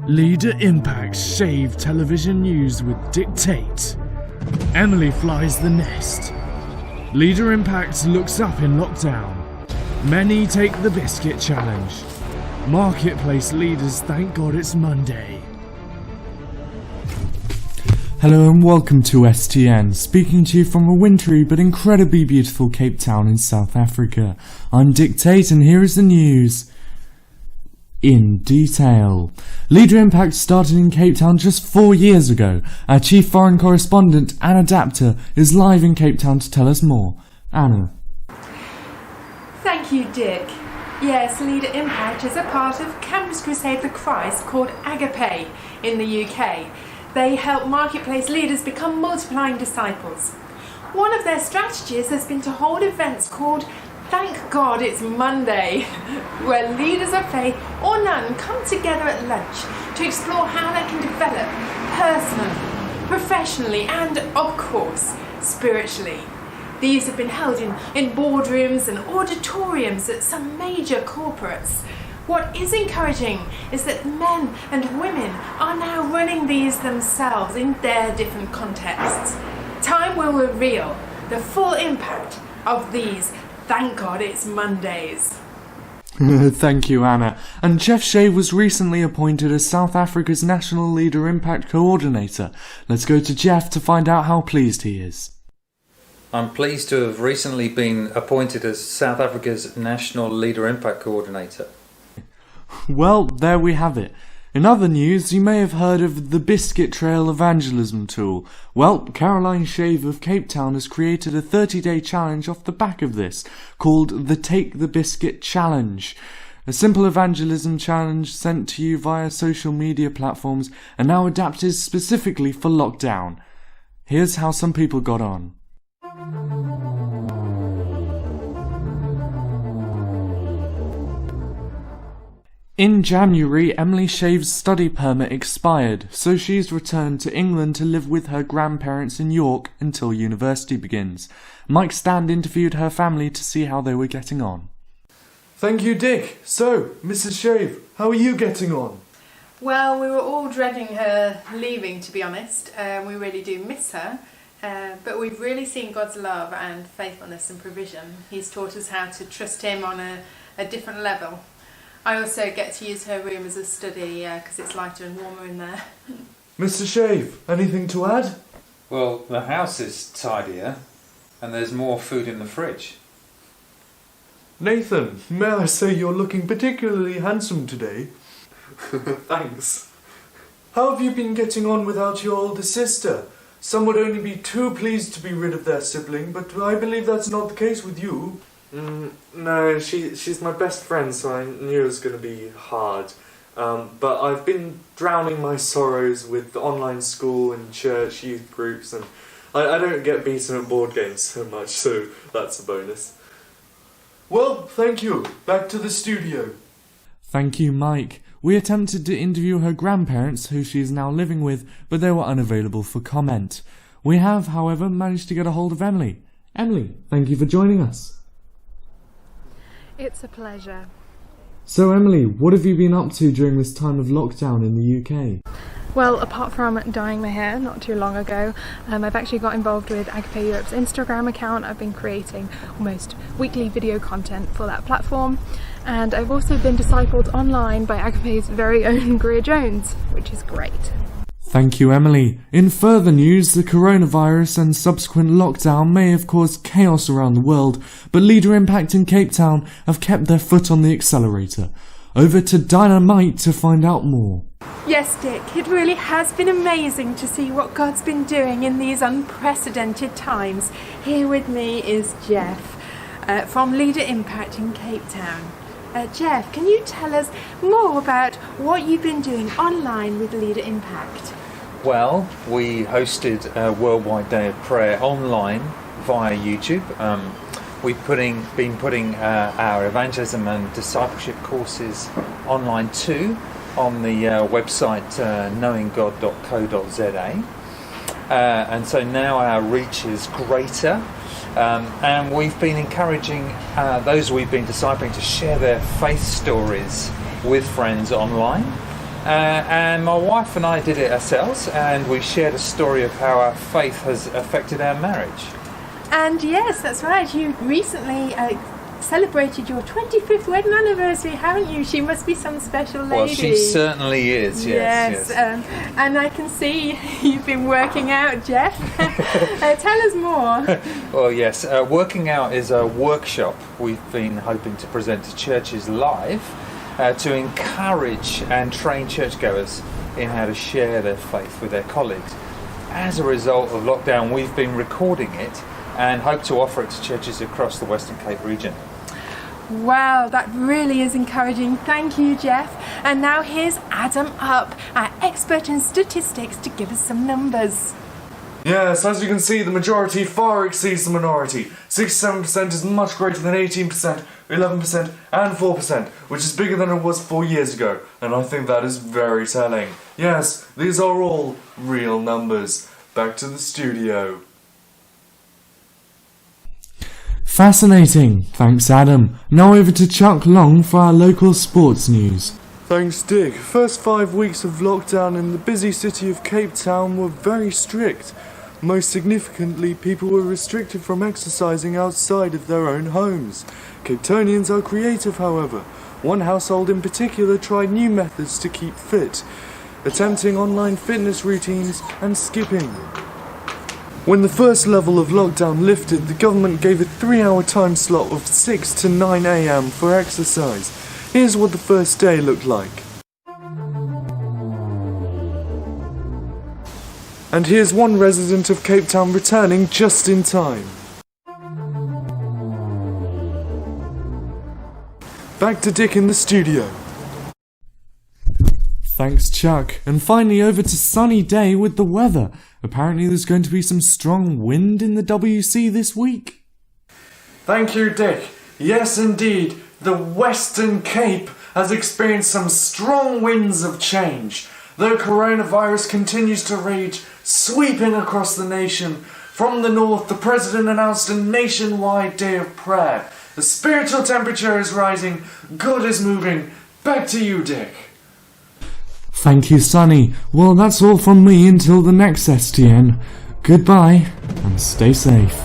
Leader Impact's Shave Television News with Dick Tate. Emily flies the nest. Leader Impact looks up in lockdown. Many take the biscuit challenge. Marketplace leaders thank God it's Monday. Hello and welcome to STN, speaking to you from a wintry but incredibly beautiful Cape Town in South Africa. I'm Dick Tate and here is the news in detail. Leader Impact started in Cape Town just 4 years ago. Our chief foreign correspondent, Anna Dapter, is live in Cape Town to tell us more. Anna. Thank you, Dick. Yes, Leader Impact is a part of Campus Crusade for Christ called Agape in the UK. They help marketplace leaders become multiplying disciples. One of their strategies has been to hold events called Thank God It's Monday, where leaders of faith or none come together at lunch to explore how they can develop personally, professionally and, of course, spiritually. These have been held in boardrooms and auditoriums at some major corporates. What is encouraging is that men and women are now running these themselves in their different contexts. Time will reveal the full impact of these Thank God It's Mondays. Thank you, Anna. And Jeff Shea was recently appointed as South Africa's National Leader Impact Coordinator. Let's go to Jeff to find out how pleased he is. I'm pleased to have recently been appointed as South Africa's National Leader Impact Coordinator. Well, there we have it. In other news, you may have heard of the Biscuit Trail Evangelism Tool. Well, Caroline Shave of Cape Town has created a 30-day challenge off the back of this, called the Take the Biscuit Challenge. A simple evangelism challenge sent to you via social media platforms and now adapted specifically for lockdown. Here's how some people got on. In January, Emily Shave's study permit expired, so she's returned to England to live with her grandparents in York until university begins. Mike Stand interviewed her family to see how they were getting on. Thank you, Dick. So, Mrs. Shave, how are you getting on? Well, we were all dreading her leaving, to be honest. We really do miss her. But we've really seen God's love and faithfulness and provision. He's taught us how to trust Him on a different level. I also get to use her room as a study because it's lighter and warmer in there. Mr. Shave, anything to add? Well, the house is tidier and there's more food in the fridge. Nathan, may I say you're looking particularly handsome today? Thanks. How have you been getting on without your older sister? Some would only be too pleased to be rid of their sibling, but I believe that's not the case with you. No, she's my best friend, so I knew it was going to be hard. But I've been drowning my sorrows with online school and church youth groups, and I don't get beaten at board games so much, so that's a bonus. Well, thank you. Back to the studio. Thank you, Mike. We attempted to interview her grandparents, who she is now living with, but they were unavailable for comment. We have, however, managed to get a hold of Emily. Emily, thank you for joining us. It's a pleasure. So Emily, what have you been up to during this time of lockdown in the UK? Well, apart from dyeing my hair not too long ago, I've actually got involved with Agape Europe's Instagram account. I've been creating almost weekly video content for that platform, and I've also been discipled online by Agape's very own Greer Jones, which is great. Thank you, Emily. In further news, the coronavirus and subsequent lockdown may have caused chaos around the world, but Leader Impact in Cape Town have kept their foot on the accelerator. Over to Dinah Mite to find out more. Yes, Dick, it really has been amazing to see what God's been doing in these unprecedented times. Here with me is Jeff from Leader Impact in Cape Town. Jeff, can you tell us more about what you've been doing online with Leader Impact? Well, we hosted a worldwide day of prayer online via YouTube. We've been putting our evangelism and discipleship courses online too on the website knowinggod.co.za. And so now our reach is greater. And we've been encouraging those we've been discipling to share their faith stories with friends online. and my wife and I did it ourselves, and we shared a story of how our faith has affected our marriage. And yes, that's right. You recently celebrated your 25th wedding anniversary, haven't you? She must be some special lady. Well, she certainly is, yes. And I can see you've been working out, Jeff. Tell us more. Well, yes, Working Out is a workshop we've been hoping to present to churches live to encourage and train churchgoers in how to share their faith with their colleagues. As a result of lockdown, we've been recording it and hope to offer it to churches across the Western Cape region. Wow, that really is encouraging. Thank you, Jeff. And now here's Adam Up, our expert in statistics, to give us some numbers. Yes, as you can see, the majority far exceeds the minority. 67% is much greater than 18%, 11% and 4%, which is bigger than it was 4 years ago, and I think that is very telling. Yes, these are all real numbers. Back to the studio. Fascinating, thanks Adam. Now over to Chuck Long for our local sports news. Thanks, Dick. First 5 weeks of lockdown in the busy city of Cape Town were very strict. Most significantly, people were restricted from exercising outside of their own homes. Cape Townians are creative, however. One household in particular tried new methods to keep fit, attempting online fitness routines and skipping. When the first level of lockdown lifted, the government gave a 3-hour time slot of 6 to 9 a.m. for exercise. Here's what the first day looked like. And here's one resident of Cape Town returning just in time. Back to Dick in the studio. Thanks Chuck. And finally over to Sonny Daye with the weather. Apparently there's going to be some strong wind in the WC this week. Thank you, Dick. Yes, indeed, the Western Cape has experienced some strong winds of change. The coronavirus continues to rage, sweeping across the nation. From the north, the President announced a nationwide day of prayer. The spiritual temperature is rising, God is moving. Back to you, Dick. Thank you, Sonny. Well, that's all from me until the next STN. Goodbye, and stay safe.